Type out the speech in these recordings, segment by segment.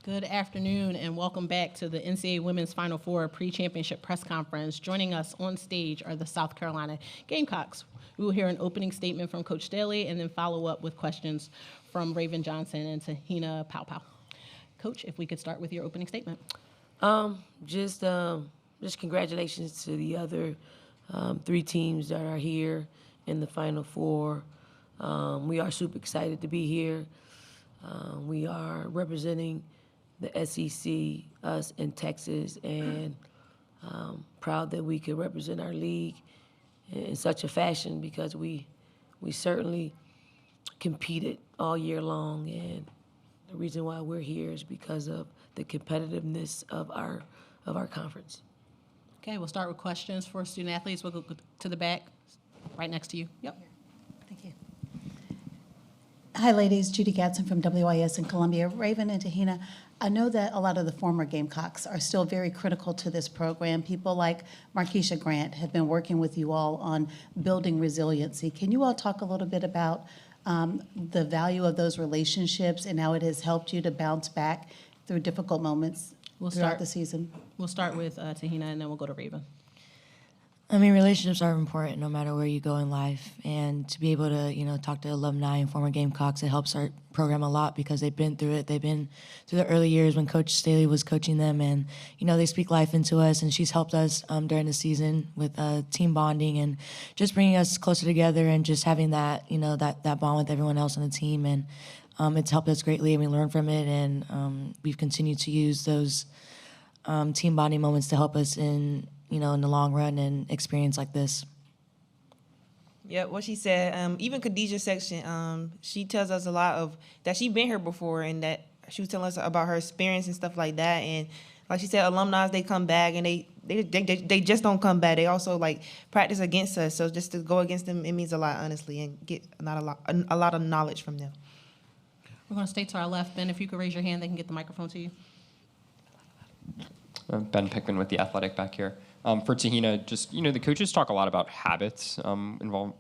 Good afternoon and welcome back to the NCAA Women's Final Four pre-championship press conference. Joining us on stage are the South Carolina Gamecocks. We will hear an opening statement from Coach Staley and then follow up with questions from Raven Johnson and Te-Hina Paopao. Coach, if we could start with your opening statement. Just congratulations to the other three teams that are here in the Final Four. We are super excited to be here. We are representing the SEC, us in Texas, and proud that we could represent our league in such a fashion because we certainly competed all year long, and the reason why we're here is because of the competitiveness of our conference. Okay, we'll start with questions for student athletes. We'll go to the back, right next to you. Yep. Thank you. Hi, ladies. Judy Gadsden from WIS in Columbia. Raven and Te-Hina, I know that a lot of the former Gamecocks are still very critical to this program. People like Markeisha Grant have been working with you all on building resiliency. Can you all talk a little bit about the value of those relationships and how it has helped you to bounce back through difficult moments throughout the season? We'll start with Te-Hina and then we'll go to Raven. I mean, relationships are important no matter where you go in life. And to be able to, talk to alumni and former Gamecocks, it helps our program a lot because they've been through it. They've been through the early years when Coach Staley was coaching them. And, they speak life into us. And she's helped us during the season with team bonding and just bringing us closer together and just having that, that bond with everyone else on the team. And it's helped us greatly, and we learned from it. And we've continued to use those team bonding moments to help us in the long run and experience like this. Yeah, what she said, even Khadijah's section, she tells us a lot of that she's been here before and that she was telling us about her experience and stuff like that. And like she said, alumni, they come back and they just don't come back. They also practice against us. So just to go against them, it means a lot, honestly, and get a lot of knowledge from them. We're going to stay to our left. Ben, if you could raise your hand, they can get the microphone to you. Ben Pickman with The Athletic back here. For Te-Hina, just, the coaches talk a lot about habits involved,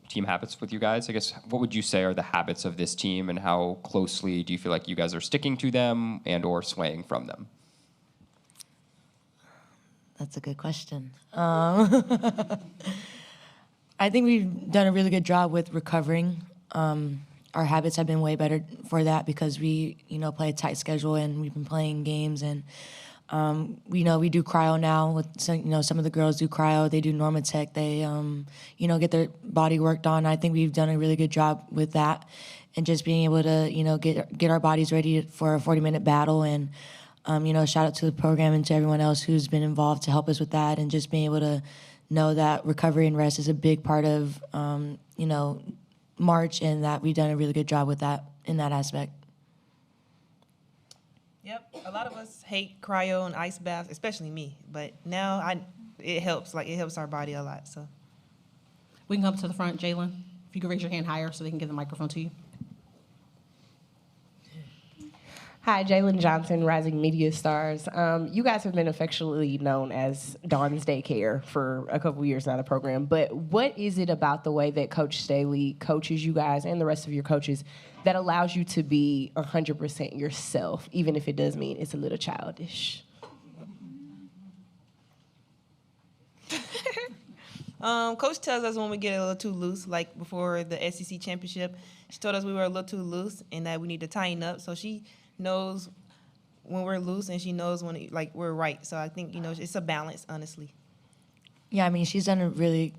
team habits with you guys. I guess, what would you say are the habits of this team and how closely do you feel like you guys are sticking to them and or swaying from them? That's a good question. I think we've done a really good job with recovering. Our habits have been way better for that because we, play a tight schedule and we've been playing games and we do cryo now. With some of the girls do cryo. They do Normatec. They get their body worked on. I think we've done a really good job with that, and just being able to get our bodies ready for a 40-minute battle. And shout out to the program and to everyone else who's been involved to help us with that, and just being able to know that recovery and rest is a big part of March, and that we've done a really good job with that in that aspect. Yep, a lot of us hate cryo and ice baths, especially me. But now it helps. It helps our body a lot. So We can come to the front. Jalen, if you could raise your hand higher so they can get the microphone to you. Hi, Jalen Johnson, Rising Media Stars. You guys have been affectionately known as Dawn's Daycare for a couple years now in the program, but what is it about the way that Coach Staley coaches you guys and the rest of your coaches that allows you to be 100% yourself, even if it does mean it's a little childish? Coach tells us when we get a little too loose, like before the SEC championship. She told us we were a little too loose and that we need to tighten up. So she knows when we're loose and she knows when we're right. So I think it's a balance, honestly. Yeah, I mean, she's done a really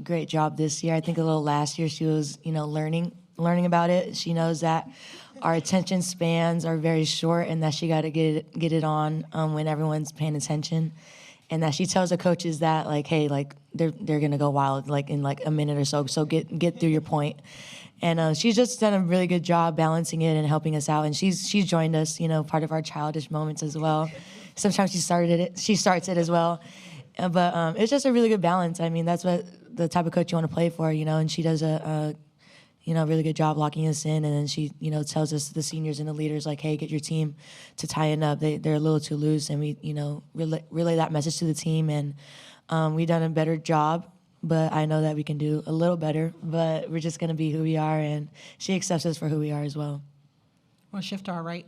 great job this year. I think a little last year she was learning about it. She knows that our attention spans are very short and that she got to get it on when everyone's paying attention, and that she tells the coaches that hey, they're gonna go wild in a minute or so. So get through your point. And she's just done a really good job balancing it and helping us out. And she's joined us, part of our childish moments as well. Sometimes she starts it as well. But it's just a really good balance. I mean, that's what the type of coach you want to play for, and she does a really good job locking us in. And then she, tells us, the seniors and the leaders, hey, get your team to tighten up. They're a little too loose. And we, relay that message to the team. And we've done a better job. But I know that we can do a little better, but we're just going to be who we are, and she accepts us for who we are as well. We'll shift to our right.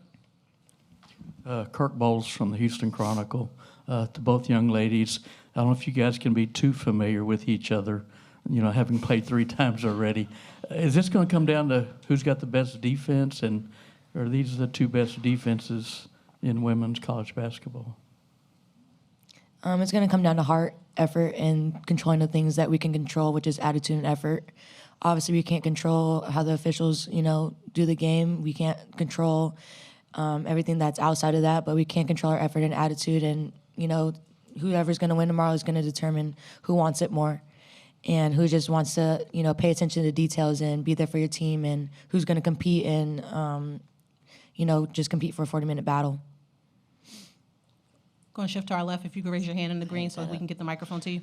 Kirk Bowles from the Houston Chronicle. To both young ladies, I don't know if you guys can be too familiar with each other, having played 3 times already. Is this going to come down to who's got the best defense, and are these the 2 best defenses in women's college basketball? It's going to come down to heart, effort, and controlling the things that we can control, which is attitude and effort. Obviously, we can't control how the officials, do the game. We can't control everything that's outside of that, but we can control our effort and attitude. And, whoever's going to win tomorrow is going to determine who wants it more and who just wants to, pay attention to the details and be there for your team, and who's going to compete and, just compete for a 40-minute battle. Going to shift to our left. If you could raise your hand in the green so we can get the microphone to you.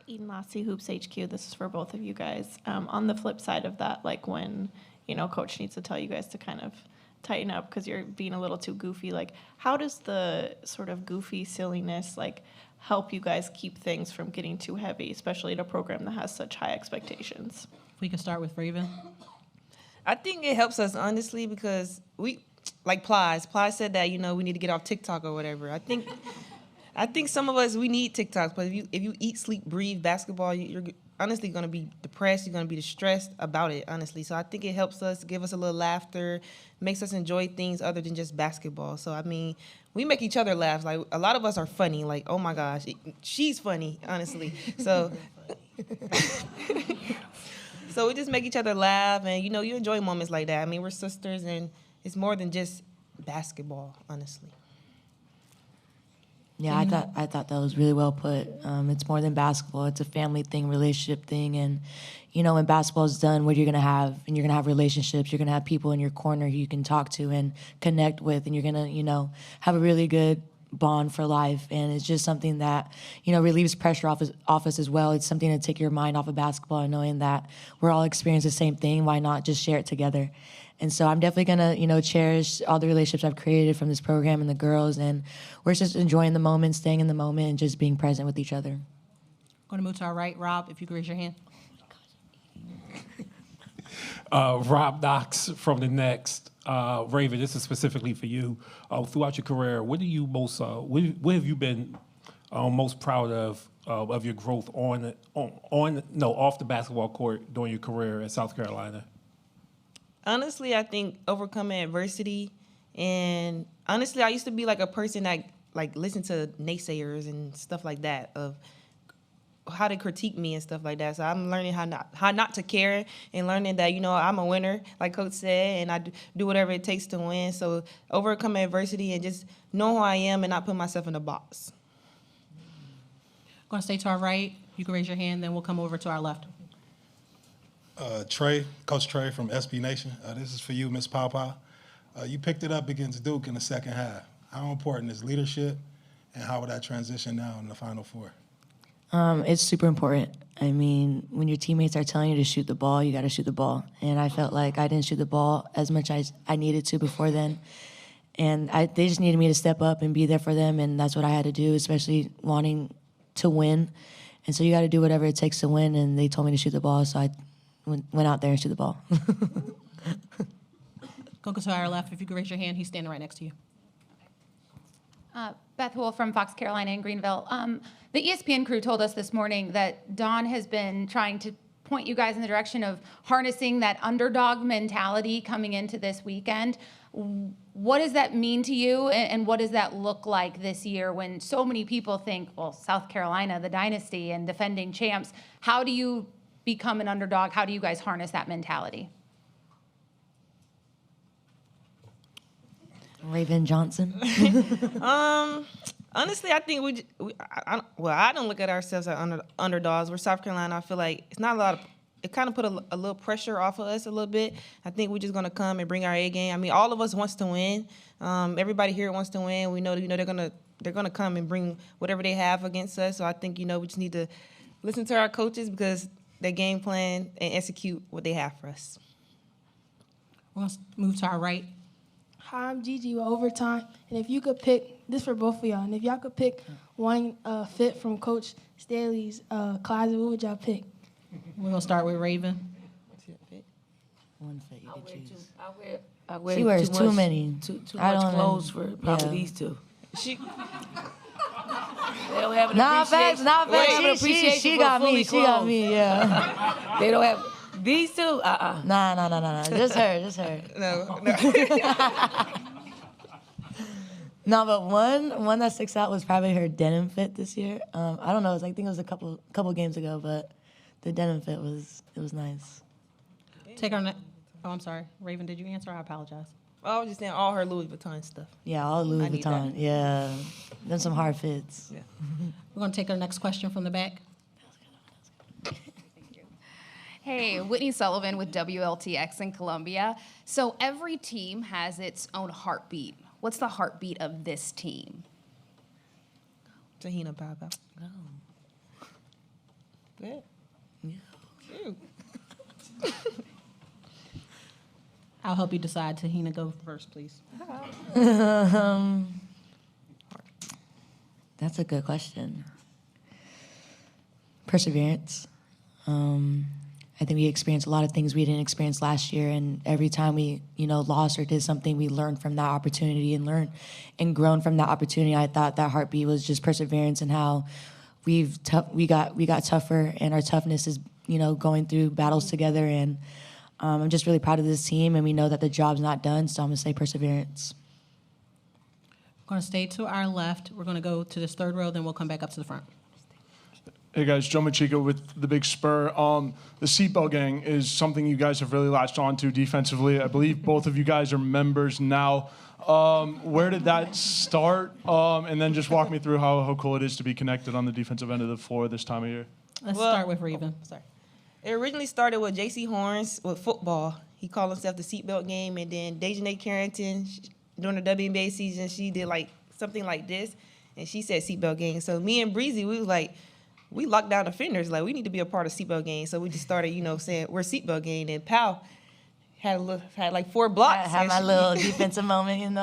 Eden Lassie, Hoops HQ. This is for both of you guys. On the flip side of that, like when, coach needs to tell you guys to kind of tighten up because you're being a little too goofy, like how does the sort of goofy silliness help you guys keep things from getting too heavy, especially at a program that has such high expectations? If we could start with Raven. I think it helps us, honestly, because we, like Plies said that, we need to get off TikTok or whatever. I think some of us, we need TikToks, but if you eat, sleep, breathe basketball, you're honestly going to be depressed. You're going to be distressed about it, honestly. So I think it helps us, give us a little laughter, makes us enjoy things other than just basketball. So, I mean, we make each other laugh. Like, a lot of us are funny. Like, oh, my gosh, she's funny, honestly. So so we just make each other laugh, and, you enjoy moments like that. I mean, we're sisters, and it's more than just basketball, honestly. Yeah, I thought that was really well put. It's more than basketball. It's a family thing, relationship thing. And, when basketball is done, what you're going to have, and you're going to have relationships. You're going to have people in your corner who you can talk to and connect with. And you're going to, have a really good bond for life. And it's just something that, relieves pressure off us as well. It's something to take your mind off of basketball and knowing that we're all experiencing the same thing. Why not just share it together? And so I'm definitely going to, cherish all the relationships I've created from this program and the girls. And we're just enjoying the moment, staying in the moment, and just being present with each other. Going to move to our right. Rob, if you could raise your hand. Rob Knox from The Next. Raven, this is specifically for you. Throughout your career, what have you been most proud of your growth off the basketball court during your career at South Carolina? Honestly, I think overcoming adversity, and honestly, I used to be like a person that listened to naysayers and stuff like that of how to critique me and stuff like that. So I'm learning how not to care, and learning that I'm a winner, like Coach said, and I do whatever it takes to win. So overcoming adversity and just know who I am and not put myself in a box. Going to stay to our right. You can raise your hand, then we'll come over to our left. Coach Trey from SB Nation. This is for you, Ms. Paopao. You picked it up against Duke in the second half. How important is leadership, and how would that transition now in the Final Four? It's super important. I mean, when your teammates are telling you to shoot the ball, you got to shoot the ball. And I felt like I didn't shoot the ball as much as I needed to before then. And they just needed me to step up and be there for them, and that's what I had to do, especially wanting to win. And so you got to do whatever it takes to win, and they told me to shoot the ball, so I went out there and shoot the ball. Go to our left. If you could raise your hand, he's standing right next to you. Beth Wolf from Fox Carolina in Greenville. The ESPN crew told us this morning that Dawn has been trying to point you guys in the direction of harnessing that underdog mentality coming into this weekend. What does that mean to you, and what does that look like this year when so many people think, well, South Carolina, the dynasty and defending champs, how do you become an underdog? How do you guys harness that mentality? Raven Johnson. Honestly, I think I don't look at ourselves as underdogs. We're South Carolina. I feel like it's not a lot of. It kind of put a little pressure off of us a little bit. I think we're just gonna come and bring our A game. I mean, all of us wants to win. Everybody here wants to win. We know they're gonna come and bring whatever they have against us. So I think we just need to listen to our coaches because they game plan and execute what they have for us. We'll move to our right. Hi, I'm Gigi with Overtime. And if you could pick, this for both of y'all, and if y'all could pick one fit from Coach Staley's closet, what would y'all pick? We're going to start with Raven. One fit you could choose. I wear She wears too much- many. Too I much don't clothes for probably yeah. these two. She They don't have an Nah, appreciation. facts, nah, they don't have an facts. appreciation She for got fully me. She got clothed. me. Yeah. They don't have these two. Nah. Just her. Just her. no. No, but one that sticks out was probably her denim fit this year. I don't know. I think it was a couple games ago, but the denim fit was nice. Take our Oh, I'm sorry. Raven, did you answer? I apologize. I was just saying all her Louis Vuitton stuff. Yeah, all Louis I need Vuitton. that. Yeah, then some hard fits. Yeah. We're going to take our next question from the back. Hey, Whitney Sullivan with WLTX in Columbia. So every team has its own heartbeat. What's the heartbeat of this team? Te-Hina Paopao. No. Yeah. Yeah. I'll help you decide. Te-Hina, go first, please. That's a good question. Perseverance. I think we experienced a lot of things we didn't experience last year, and every time we, lost or did something, we learned from that opportunity and grown from that opportunity. I thought that heartbeat was just perseverance and how we got tougher, and our toughness is, going through battles together. And I'm just really proud of this team, and we know that the job's not done, so I'm gonna say perseverance. We're going to stay to our left. We're going to go to this third row, then we'll come back up to the front. Hey guys, Joe Machico with the Big Spur. The seatbelt gang is something you guys have really latched on to defensively. I believe both of you guys are members now. Where did that start? And then just walk me through how cool it is to be connected on the defensive end of the floor this time of year. Let's start with Raven. Sorry. It originally started with J.C. Horns with football. He called himself the seatbelt game, and then Dejanay Carrington during the WNBA season, she did something like this, and she said seatbelt game. So me and Breezy, we was like, we locked down offenders. Like, we need to be a part of seatbelt game. So we just started, saying we're seatbelt game. And Pal had like 4 blocks. I had my little defensive moment,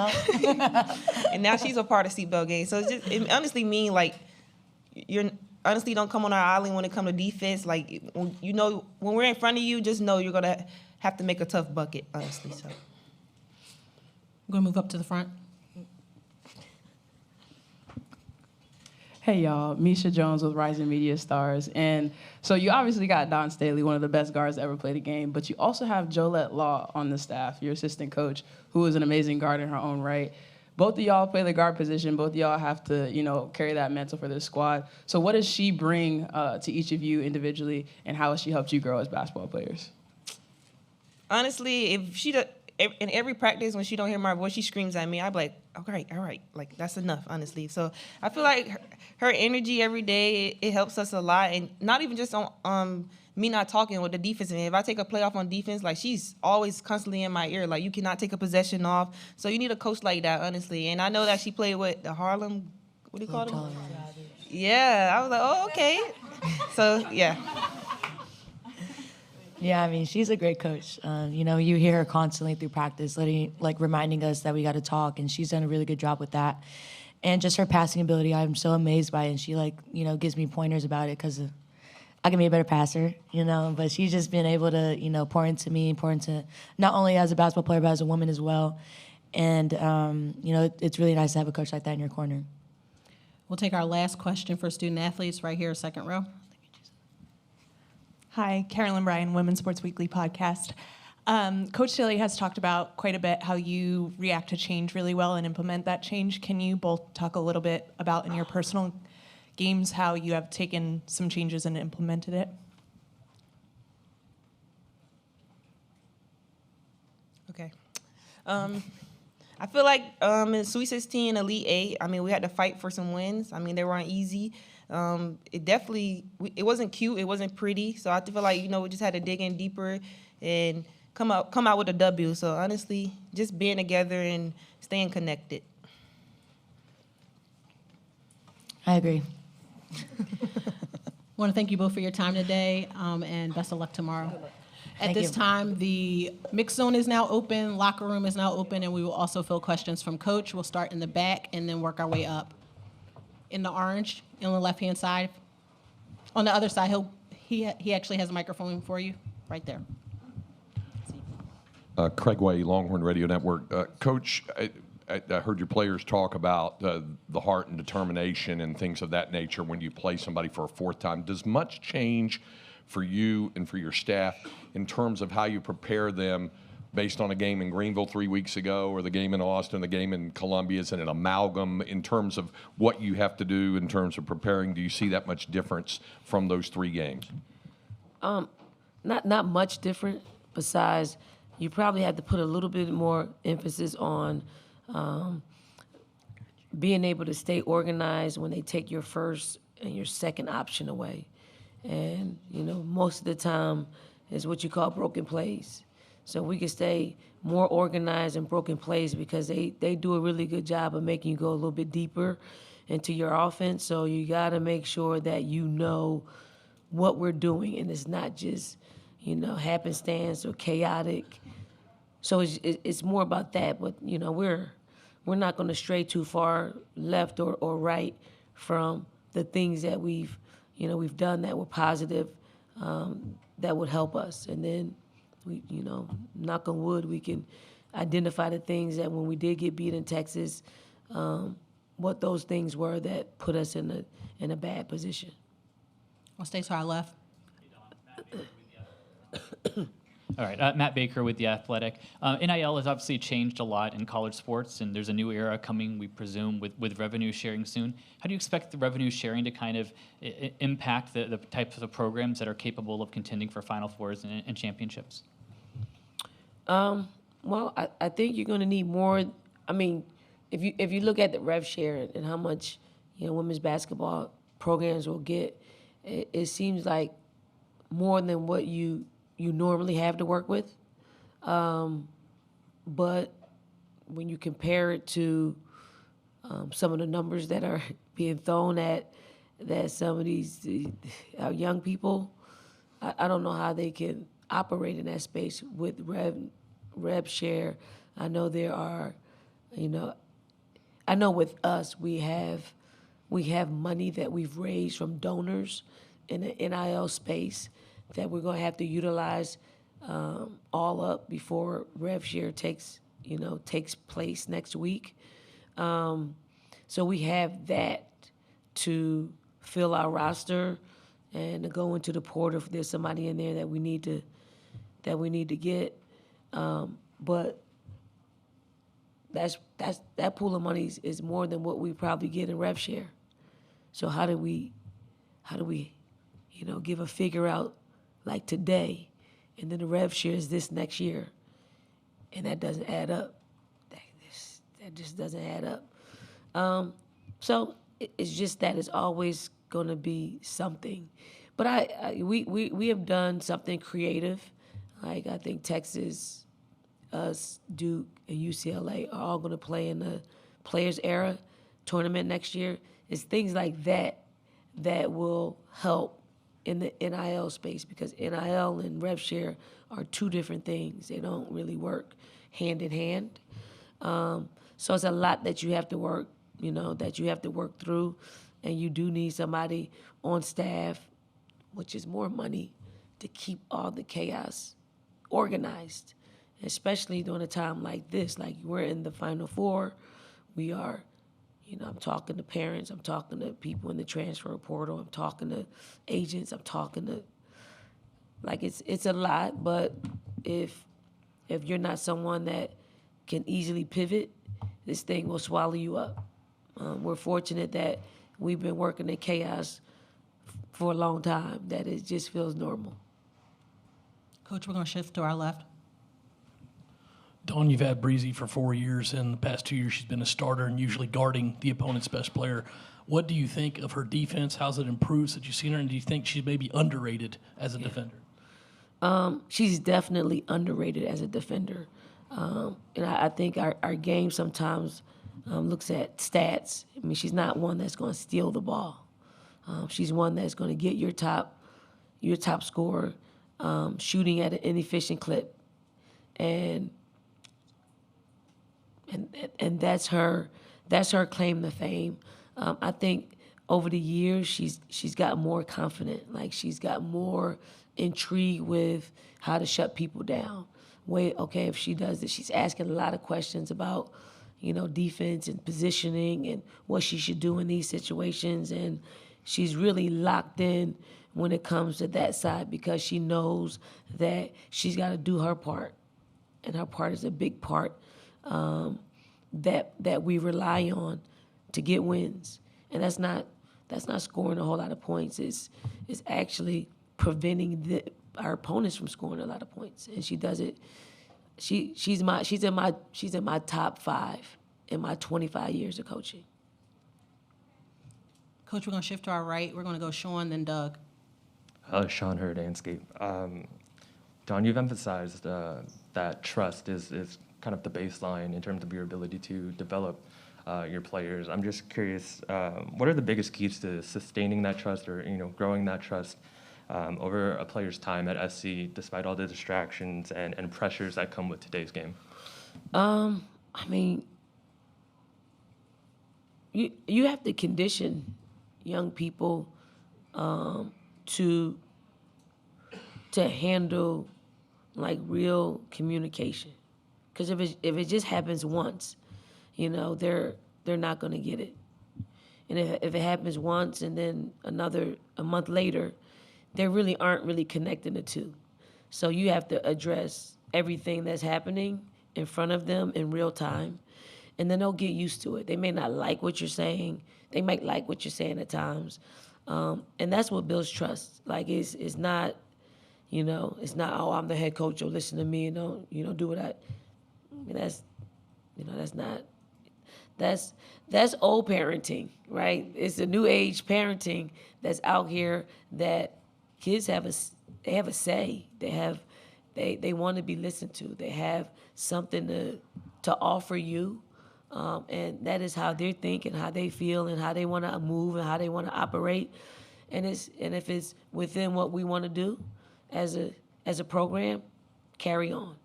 And now she's a part of seatbelt game. So it honestly mean you're honestly don't come on our island when it comes to defense. Like, when we're in front of you, just know you're gonna have to make a tough bucket. Honestly, so. I'm going to move up to the front. Hey y'all, Misha Jones with Rising Media Stars. And so you obviously got Don Staley, one of the best guards to ever play the game, but you also have Jolette Law on the staff, your assistant coach, who is an amazing guard in her own right. Both of y'all play the guard position. Both of y'all have to, carry that mantle for this squad. So what does she bring to each of you individually, and how has she helped you grow as basketball players? Honestly, if she in every practice, when she don't hear my voice, she screams at me. I be like, all right, like that's enough, honestly. So I feel like her energy every day, it helps us a lot, and not even just on me not talking with the defense. If I take a play off on defense, like she's always constantly in my ear. Like, you cannot take a possession off. So you need a coach like that, honestly. And I know that she played with the Harlem. What do you call them? Yeah, I was like, oh, okay. So yeah. Yeah, I mean, she's a great coach. You hear her constantly through practice, reminding us that we got to talk, and she's done a really good job with that. And just her passing ability, I'm so amazed by it. And she, gives me pointers about it because I can be a better passer, But she's just been able to, pour into me, pour into not only as a basketball player, but as a woman as well. And, it's really nice to have a coach like that in your corner. We'll take our last question for student athletes right here, second row. Hi, Carolyn Bryan, Women's Sports Weekly podcast. Coach Staley has talked about quite a bit how you react to change really well and implement that change. Can you both talk a little bit about in your personal games how you have taken some changes and implemented it? Okay. I feel like in Sweet 16, Elite 8, we had to fight for some wins. They weren't easy. It wasn't cute. It wasn't pretty. So I feel like, we just had to dig in deeper and come out with a W. So honestly, just being together and staying connected. I agree. I want to thank you both for your time today, and best of luck tomorrow. At this time, the mixed zone is now open, locker room is now open, and we will also fill questions from Coach. We'll start in the back and then work our way up. In the orange, on the left-hand side. On the other side, he actually has a microphone for you, right there. Craig Way, Longhorn Radio Network. Coach, I heard your players talk about the heart and determination and things of that nature when you play somebody for a fourth time. Does much change for you and for your staff in terms of how you prepare them based on a game in Greenville 3 weeks ago or the game in Austin, the game in Columbia? Is it an amalgam in terms of what you have to do in terms of preparing? Do you see that much difference from those 3 games? Not much different, besides you probably have to put a little bit more emphasis on being able to stay organized when they take your first and your second option away. And, most of the time is what you call broken plays. So we can stay more organized in broken plays because they do a really good job of making you go a little bit deeper into your offense. So you got to make sure that you know what we're doing, and it's not just, happenstance or chaotic. So it's more about that. But, we're not going to stray too far left or right from the things that we've done that were positive, that would help us. And then we, knock on wood, we can identify the things that when we did get beat in Texas, what those things were that put us in a bad position. I'll stay to our left. All right, Matt Baker with The Athletic. NIL has obviously changed a lot in college sports, and there's a new era coming, we presume, with revenue sharing soon. How do you expect the revenue sharing to kind of impact the types of programs that are capable of contending for Final Fours and championships? Well, I think you're going to need more. I mean, if you look at the rev share and how much women's basketball programs will get, it seems like more than what you normally have to work with. But when you compare it to some of the numbers that are being thrown at that some of these our young people, I don't know how they can operate in that space with rev share. I know there are, I know with us we have money that we've raised from donors in the NIL space that we're going to have to utilize all up before rev share takes place next week. So we have that to fill our roster and to go into the portal if there's somebody in there that we need to get. But that pool of money is more than what we probably get in rev share. So how do we give a figure out like today, and then the rev share is this next year, and that doesn't add up. That just doesn't add up. So it's just that it's always going to be something. But we have done something creative. Like I think Texas, us, Duke, and UCLA are all going to play in the Players Era tournament next year. It's things like that that will help in the NIL space, because NIL and rev share are 2 different things. They don't really work hand in hand. So it's a lot that you have to work, through, and you do need somebody on staff, which is more money, to keep all the chaos organized, especially during a time like this. Like we're in the Final Four, we are. I'm talking to parents, I'm talking to people in the transfer portal, I'm talking to agents, I'm talking to, it's a lot, but if you're not someone that can easily pivot, this thing will swallow you up. We're fortunate that we've been working in chaos for a long time, that it just feels normal. Coach, we're going to shift to our left. Dawn, you've had Breezy for 4 years. In the past 2 years, she's been a starter and usually guarding the opponent's best player. What do you think of her defense? How's it improved since you've seen her? And do you think she's maybe underrated as a defender? She's definitely underrated as a defender. And I think our game sometimes looks at stats. I mean, she's not one that's going to steal the ball. She's one that's going to get your top scorer shooting at an inefficient clip. And that's her claim to fame. I think over the years she's got more confident. Like she's got more intrigue with how to shut people down, wait, okay, if she does this, she's asking a lot of questions about, defense and positioning and what she should do in these situations. And she's really locked in when it comes to that side because she knows that she's got to do her part. And her part is a big part that we rely on to get wins. And that's not scoring a whole lot of points. It's actually preventing our opponents from scoring a lot of points. And she does it. She's in my top 5 in my 25 years of coaching. Coach, we're going to shift to our right. We're going to go Sean, then Doug. Sean Hurd, Anscape. Don, you've emphasized that trust is kind of the baseline in terms of your ability to develop your players. I'm just curious, what are the biggest keys to sustaining that trust or growing that trust over a player's time at SC, despite all the distractions and pressures that come with today's game? You have to condition young people to handle like real communication, because if it just happens once, they're not going to get it. And if it happens once and then a month later, they really aren't connecting the two. So you have to address everything that's happening in front of them in real time, and then they'll get used to it. They may not like what you're saying. They might like what you're saying at times. And that's what builds trust. Like it's not, it's not, oh, I'm the head coach, you'll listen to me and don't, do what that's not, that's old parenting, right? It's a new age parenting that's out here that kids have a say. They want to be listened to. They have something to offer you. And that is how they think and how they feel and how they want to move and how they want to operate. And if it's within what we want to do as a program, carry on.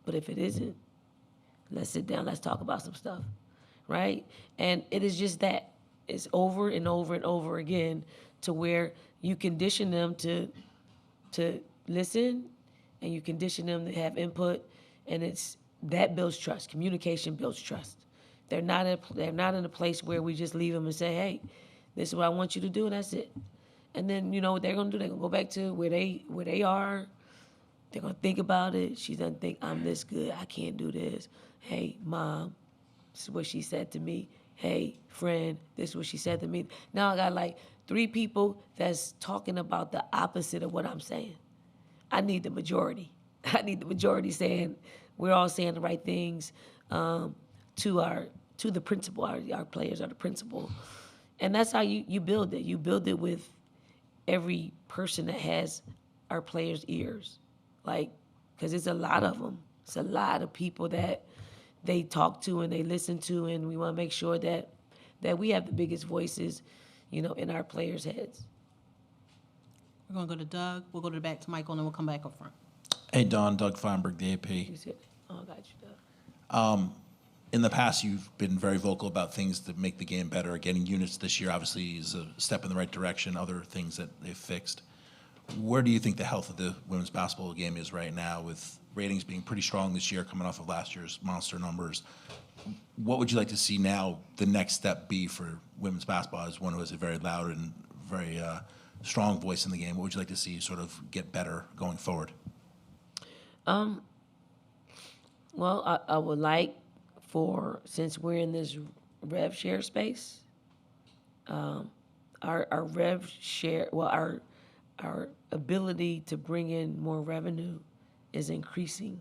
But if it isn't, let's sit down, let's talk about some stuff, right? And it is just that. It's over and over and over again to where you condition them to listen and you condition them to have input, and that builds trust. Communication builds trust. They're not in a place where we just leave them and say, hey, this is what I want you to do, and that's it. And then, what they're going to do? They're going to go back to where they are. They're going to think about it. She doesn't think, I'm this good. I can't do this. Hey, Mom, this is what she said to me. Hey, friend, this is what she said to me. Now I got like 3 people that's talking about the opposite of what I'm saying. I need the majority. I need the majority saying, we're all saying the right things to the principal. Our players are the principal. And that's how you build it. You build it with every person that has our players' ears. Because it's a lot of them. It's a lot of people that they talk to and they listen to, and we want to make sure that we have the biggest voices, in our players' heads. We're going to go to Doug. We'll go back to Michael, and then we'll come back up front. Hey, Don, Doug Feinberg, the AP. Oh, I got you, Doug. In the past, you've been very vocal about things that make the game better. Getting units this year obviously is a step in the right direction, other things that they've fixed. Where do you think the health of the women's basketball game is right now, with ratings being pretty strong this year, coming off of last year's monster numbers? What would you like to see now the next step be for women's basketball as one who has a very loud and very strong voice in the game? What would you like to see sort of get better going forward? Well, I would like since we're in this rev share space, our rev share, our ability to bring in more revenue is increasing.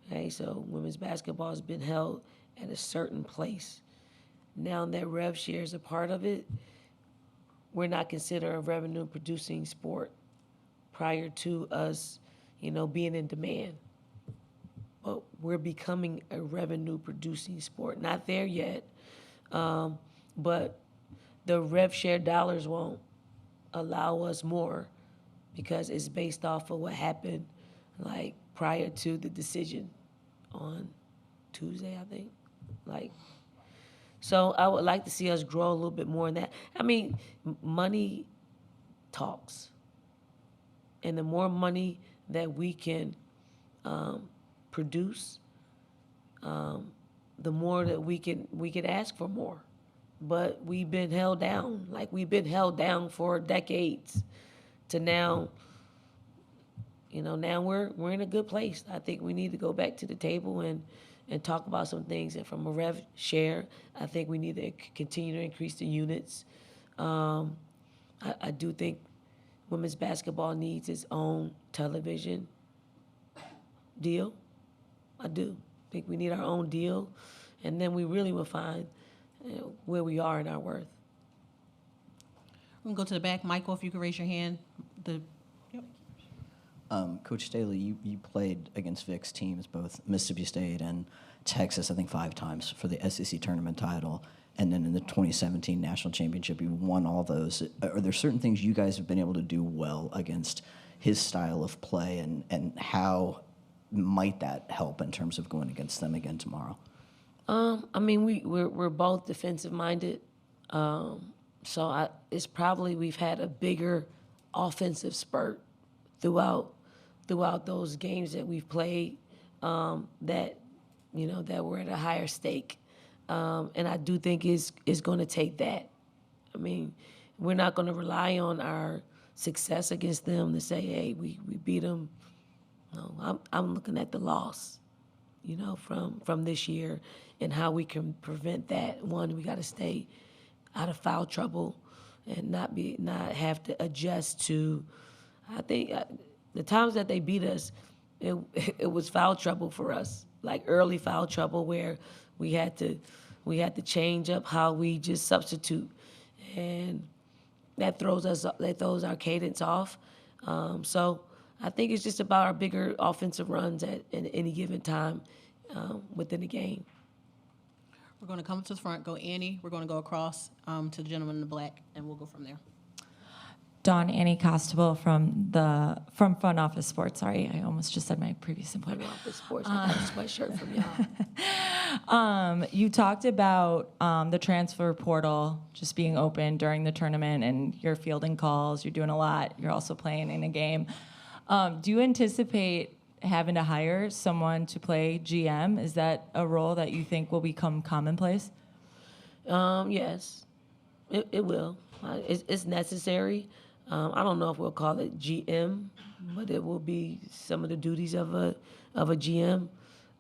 Okay, so women's basketball has been held at a certain place. Now that rev share is a part of it, we're not considered a revenue-producing sport prior to us, being in demand. But we're becoming a revenue-producing sport. Not there yet, but the rev share dollars won't allow us more because it's based off of what happened prior to the decision on Tuesday, I think. So I would like to see us grow a little bit more in that. Money talks. And the more money that we can produce, the more that we can ask for more. But we've been held down. Like, we've been held down for decades to now, now we're in a good place. I think we need to go back to the table and talk about some things. And from a rev share, I think we need to continue to increase the units. I do think women's basketball needs its own television deal. I do think we need our own deal, and then we really will find where we are in our worth. We'll go to the back. Michael, if you could raise your hand. Coach Staley, you played against Vic's teams, both Mississippi State and Texas, I think 5 times for the SEC tournament title. And then in the 2017 national championship, you won all those. Are there certain things you guys have been able to do well against his style of play, and how might that help in terms of going against them again tomorrow? I mean, we're both defensive minded. So it's probably we've had a bigger offensive spurt throughout those games that we've played, that were at a higher stake. And I do think it's going to take that. I mean, we're not going to rely on our success against them to say, hey, we beat them. No, I'm looking at the loss, from this year and how we can prevent that. One, we got to stay out of foul trouble and not have to adjust to. I think the times that they beat us, it was foul trouble for us, like early foul trouble where we had to change up how we just substitute, and that throws our cadence off. So I think it's just about our bigger offensive runs at any given time within the game. We're going to come to the front, go Annie. We're going to go across to the gentleman in the black, and we'll go from there. Annie Costable from Front Office Sports. Sorry, I almost just said my previous employer. Front Office Sports. I got a sweatshirt from y'all. You talked about the transfer portal just being open during the tournament, and you're fielding calls. You're doing a lot. You're also playing in a game. Do you anticipate having to hire someone to play GM? Is that a role that you think will become commonplace? Yes, it will. It's necessary. I don't know if we'll call it GM, but it will be some of the duties of a GM.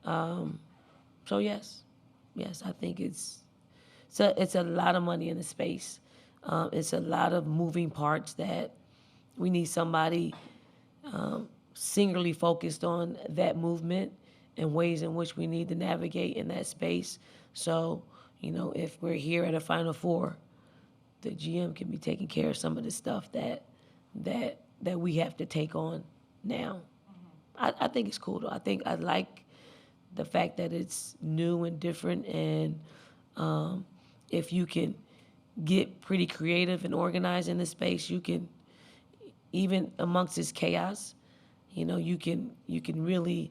So yes, I think it's a lot of money in the space. It's a lot of moving parts that we need somebody singularly focused on that movement and ways in which we need to navigate in that space. So, if we're here at a Final Four, the GM can be taking care of some of the stuff that we have to take on now. Mm-hmm. I think it's cool, though. I like the fact that it's new and different, and if you can get pretty creative and organized in the space, you can, even amongst this chaos, you can really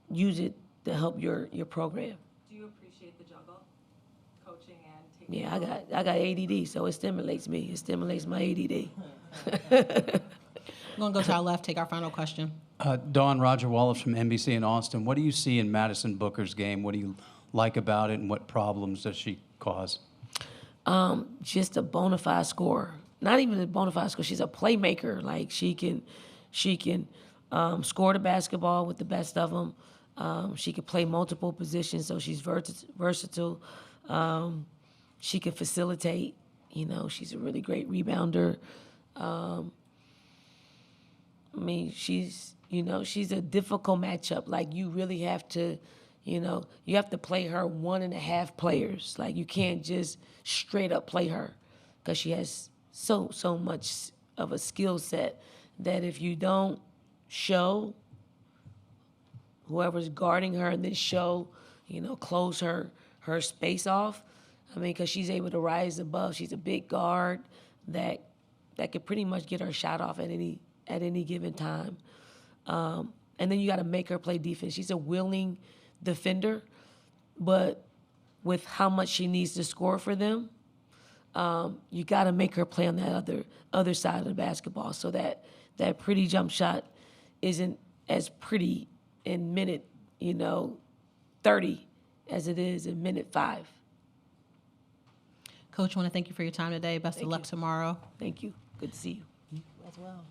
use it to help your program. Do you appreciate the juggle, coaching and taking? Yeah, I got ADD, so it stimulates me. It stimulates my ADD. We're going to go to our left, take our final question. Dawn, Roger Wallace from NBC in Austin. What do you see in Madison Booker's game? What do you like about it, and what problems does she cause? Just a bona fide scorer. Not even a bona fide scorer. She's a playmaker. Like, she can score the basketball with the best of them. She can play multiple positions, so she's versatile. She can facilitate. She's a really great rebounder. She's a difficult matchup. Like, you really have to, you have to play her 1.5 players. Like, you can't just straight up play her, because she has so much of a skill set that if you don't show whoever's guarding her and then show, close her space off, because she's able to rise above. She's a big guard that could pretty much get her shot off at any given time. And then you got to make her play defense. She's a willing defender, but with how much she needs to score for them, you got to make her play on that other side of the basketball, so that pretty jump shot isn't as pretty in minute, 30 as it is in minute 5. Coach, I want to thank you for your time today. Best of luck tomorrow. Thank you. Good to see you. As well.